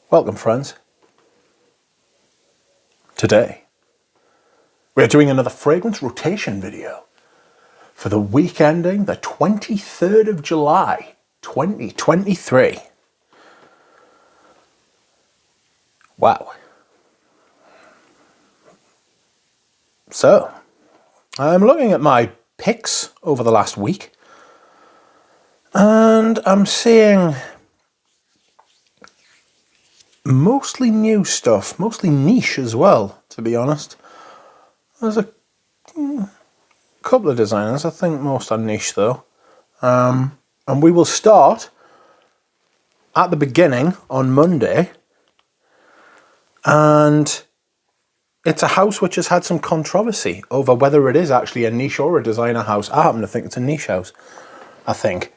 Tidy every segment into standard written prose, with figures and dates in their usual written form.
Welcome, friends. Today, we're doing another fragrance rotation video for the week ending the 23rd of July, 2023. Wow. So, I'm looking at my picks over the last week, and I'm seeing mostly new stuff, mostly niche as well, to be honest. There's a couple of designers, I think most are niche though. And we will start at the beginning on Monday. And it's a house which has had some controversy over whether it is actually a niche or a designer house. I happen to think it's a niche house, I think.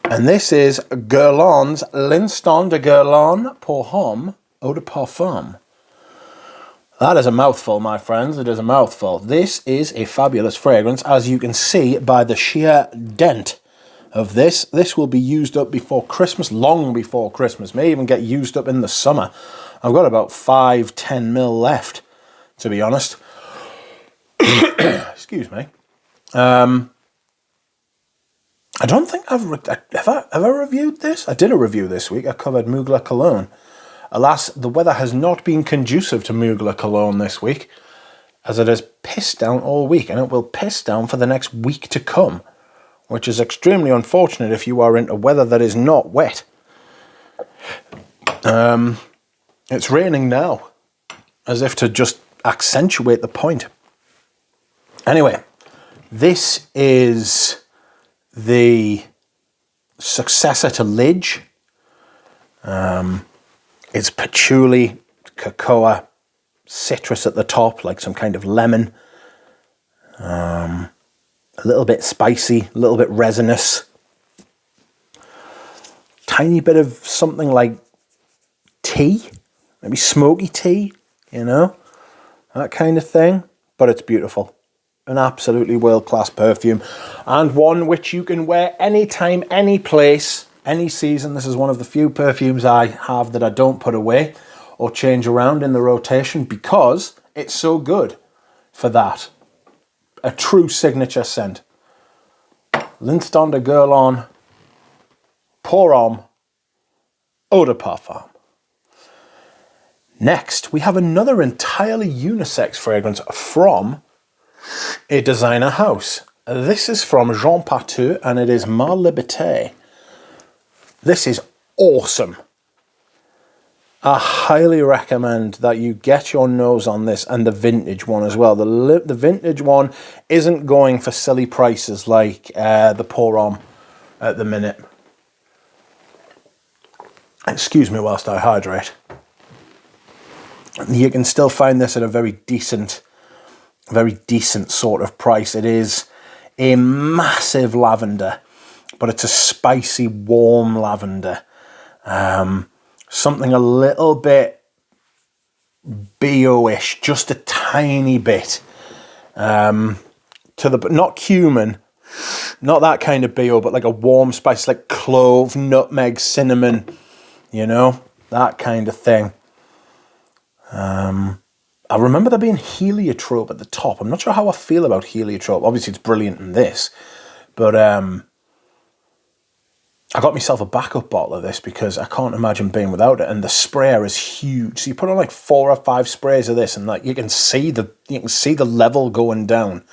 And this is Guerlain's L'Instant de Guerlain pour Homme Eau de Parfum. That is a mouthful, my friends. It is a mouthful. This is a fabulous fragrance, as you can see by the sheer dent of this. This will be used up before Christmas, long before Christmas. May even get used up in the summer. I've got about 5-10 mil left, to be honest. Excuse me. I don't think have I reviewed this? I did a review this week. I covered Mugler Cologne. Alas, the weather has not been conducive to Mugler Cologne this week, as it has pissed down all week, and it will piss down for the next week to come, which is extremely unfortunate if you are into weather that is not wet. It's raining now, as if to just accentuate the point. Anyway, this is the successor to Lidge. It's patchouli, cocoa, citrus at the top, like some kind of lemon. A little bit spicy, a little bit resinous. Tiny bit of something like tea, maybe smoky tea, you know, that kind of thing. But it's beautiful. An absolutely world-class perfume, and one which you can wear anytime, any place, any season. This is one of the few perfumes I have that I don't put away or change around in the rotation because it's so good for that. A true signature scent. L'Instant de Guerlain pour Homme Eau de Parfum. Next, we have another entirely unisex fragrance from a designer house. This is from Jean Patou, and it is Ma Liberte. This is awesome. I highly recommend that you get your nose on this, and the vintage one as well. The vintage one isn't going for silly prices like the Pour Homme at the minute. Excuse me whilst I hydrate. You can still find this at a very decent sort of price. It is a massive lavender, but it's a spicy, warm lavender. Something a little bit bio-ish, just a tiny bit. Not cumin, not that kind of bio, but like a warm spice, like clove, nutmeg, cinnamon, you know, that kind of thing. I remember there being heliotrope at the top. I'm not sure how I feel about heliotrope. Obviously, it's brilliant in this. But I got myself a backup bottle of this because I can't imagine being without it. And the sprayer is huge. So you put on like 4 or 5 sprays of this, and like you can see the level going down.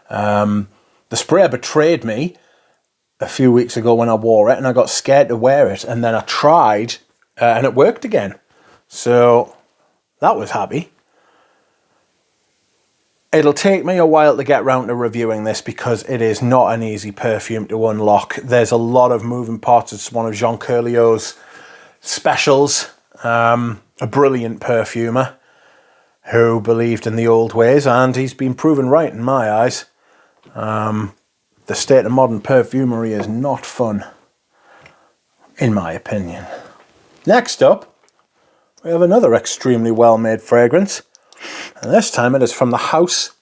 The sprayer betrayed me a few weeks ago when I wore it, and I got scared to wear it. And then I tried, and it worked again. So that was happy. It'll take me a while to get round to reviewing this because it is not an easy perfume to unlock. There's a lot of moving parts. It's one of Jean Curlio's specials. A brilliant perfumer who believed in the old ways, and he's been proven right in my eyes. The state of modern perfumery is not fun, in my opinion. Next up, we have another extremely well-made fragrance. And this time it is from the house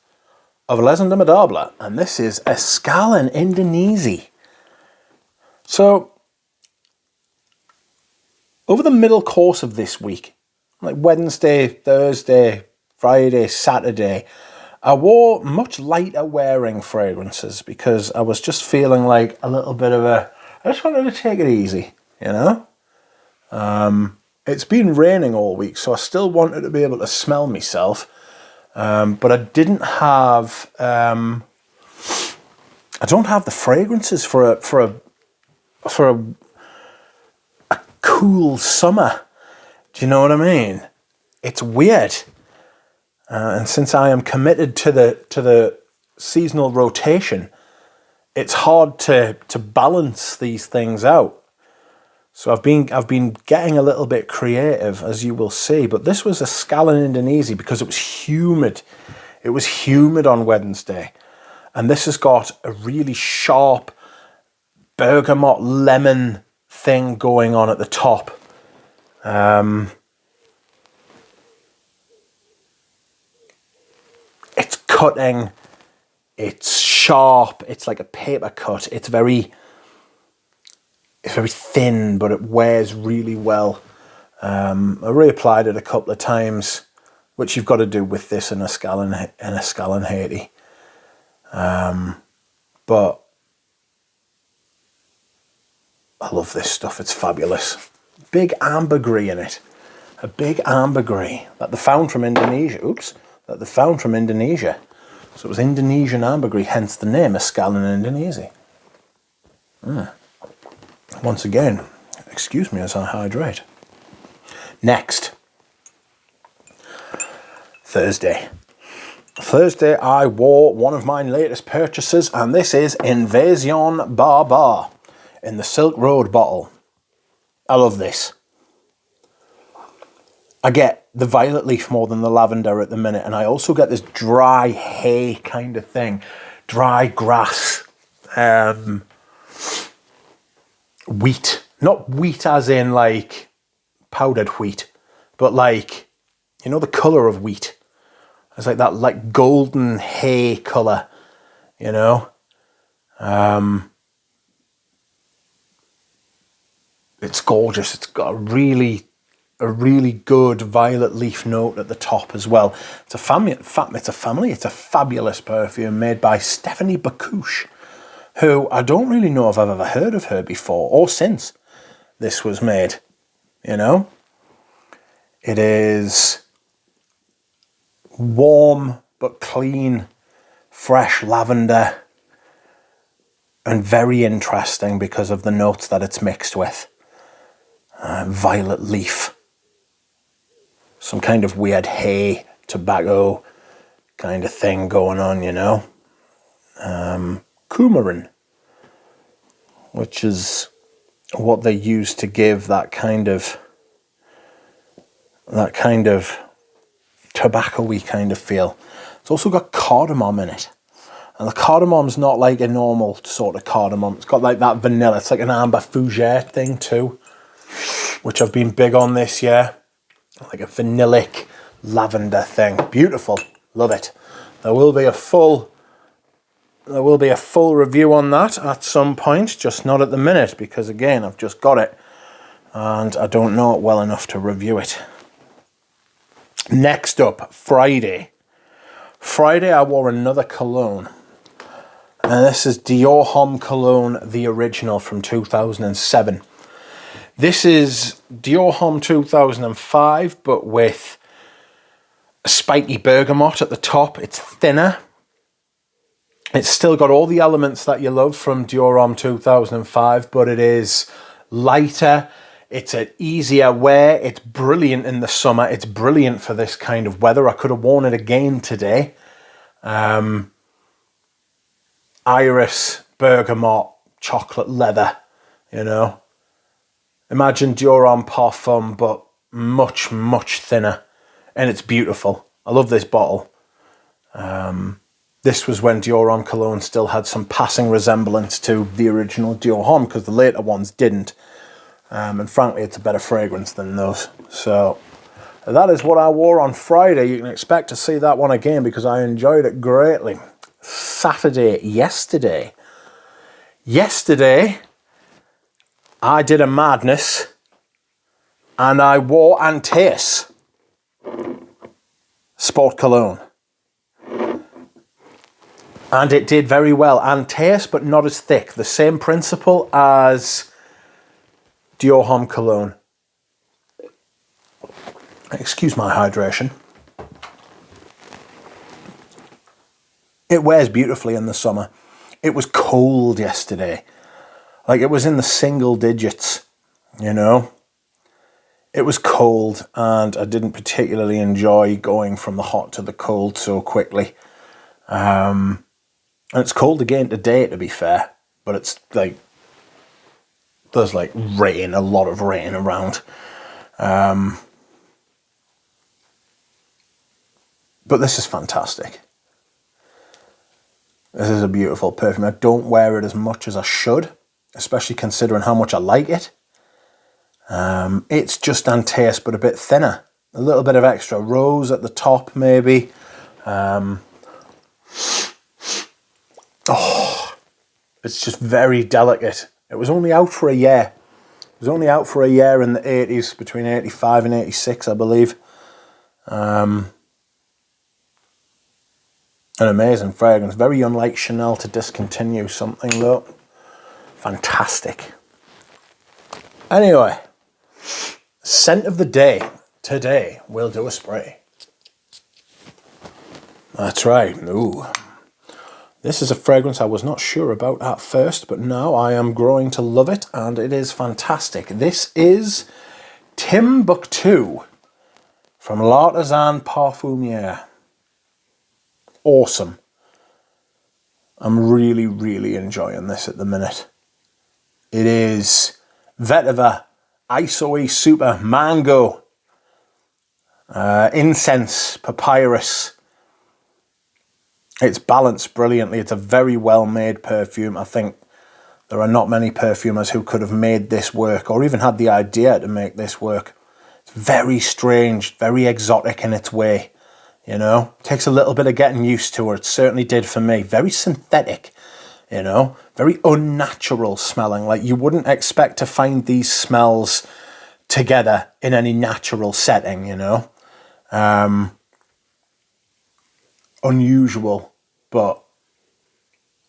of Les Indomptables, and this is Escalon in. So over the middle course of this week, like Wednesday, Thursday, Friday, Saturday, I wore much lighter wearing fragrances because I was just feeling like a little bit of I just wanted to take it easy, you know? It's been raining all week, so I still wanted to be able to smell myself, but I didn't have, I don't have the fragrances for a cool summer. Do you know what I mean? It's weird. And since I am committed to the seasonal rotation, it's hard to balance these things out. So I've been getting a little bit creative, as you will see. But this was Escalon Indonesia because it was humid. It was humid on Wednesday, and this has got a really sharp bergamot lemon thing going on at the top. It's cutting, it's sharp, it's like a paper cut. It's very thin, but it wears really well. I reapplied it a couple of times, which you've got to do with this in Escalon Haiti. But I love this stuff. It's fabulous. Big ambergris in it. A big ambergris that they found from Indonesia. That they found from Indonesia. So it was Indonesian ambergris, hence the name Escalon Indonesia. Once again, excuse me as I hydrate. Next, Thursday. Thursday I wore one of my latest purchases, and this is Invasion Barbare in the Silk Road bottle. I love this. I get the violet leaf more than the lavender at the minute, and I also get this dry hay kind of thing. Dry grass. Wheat. Not wheat as in like powdered wheat, but like, you know, the colour of wheat. It's like that like golden hay colour, you know. It's gorgeous. It's got a really good violet leaf note at the top as well. It's a fabulous perfume made by Stephanie Bacouche, who I don't really know if I've ever heard of her before or since this was made, you know. It is warm but clean, fresh lavender, and very interesting because of the notes that it's mixed with. Violet leaf, some kind of weird hay, tobacco kind of thing going on, you know. Coumarin, which is what they use to give that kind of tobacco-y kind of feel. It's also got cardamom in it. And the cardamom's not like a normal sort of cardamom. It's got like that vanilla. It's like an amber fougere thing too, which I've been big on this year. Like a vanillic lavender thing. Beautiful. Love it. There will be a full review on that at some point, just not at the minute, because again, I've just got it and I don't know it well enough to review it. Next up, Friday. Friday I wore another cologne. And this is Dior Homme Cologne, the original from 2007. This is Dior Homme 2005, but with a spiky bergamot at the top. It's thinner. It's still got all the elements that you love from Dior Homme 2005, but it is lighter. It's an easier wear. It's brilliant in the summer. It's brilliant for this kind of weather. I could have worn it again today. Iris, bergamot, chocolate leather, you know. Imagine Dior Homme Parfum, but much, much thinner. And it's beautiful. I love this bottle. This was when Dior Homme Cologne still had some passing resemblance to the original Dior Homme, because the later ones didn't. And frankly, it's a better fragrance than those. So that is what I wore on Friday. You can expect to see that one again because I enjoyed it greatly. Yesterday, I did a madness and I wore Antaeus Sport Cologne. And it did very well. Antaeus, but not as thick. The same principle as Dior Homme Cologne. Excuse my hydration. It wears beautifully in the summer. It was cold yesterday. Like, it was in the single digits, you know. It was cold, and I didn't particularly enjoy going from the hot to the cold so quickly. And it's cold again today, to be fair. But it's like, there's like rain, a lot of rain around. But this is fantastic. This is a beautiful perfume. I don't wear it as much as I should, especially considering how much I like it. It's just Antaeus, but a bit thinner. A little bit of extra rose at the top, maybe. It's just very delicate. It was only out for a year. It was only out for a year in the 80s, between 85 and 86, I believe. An amazing fragrance. Very unlike Chanel to discontinue something, though. Fantastic. Anyway, scent of the day. Today, we'll do a spray. That's right. Ooh. This is a fragrance I was not sure about at first, but now I am growing to love it, and it is fantastic. This is Timbuktu from L'Artisan Parfumeur. Awesome. I'm really, really enjoying this at the minute. It is vetiver, isoe super, mango, incense, papyrus. It's balanced brilliantly. It's a very well-made perfume. I think there are not many perfumers who could have made this work or even had the idea to make this work. It's very strange, very exotic in its way. You know, takes a little bit of getting used to, or it certainly did for me. Very synthetic, you know, very unnatural smelling. Like, you wouldn't expect to find these smells together in any natural setting, you know. Unusual, but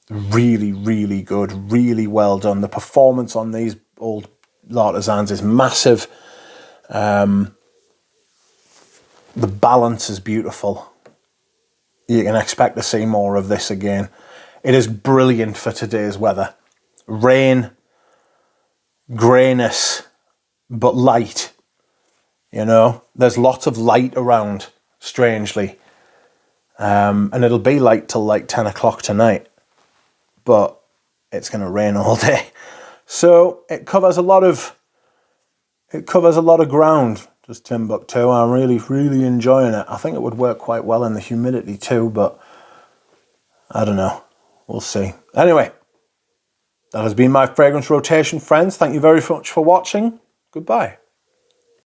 really, really good, really well done. The performance on these old L'Artisans is massive. The balance is beautiful. You can expect to see more of this again. It is brilliant for today's weather. Rain, greyness, but light. You know, there's lots of light around, strangely. And it'll be light till like 10 o'clock tonight. But it's going to rain all day. So it covers a lot of ground. Just Timbuktu. I'm really, really enjoying it. I think it would work quite well in the humidity too, but I don't know. We'll see. Anyway, that has been my fragrance rotation, friends. Thank you very much for watching. Goodbye.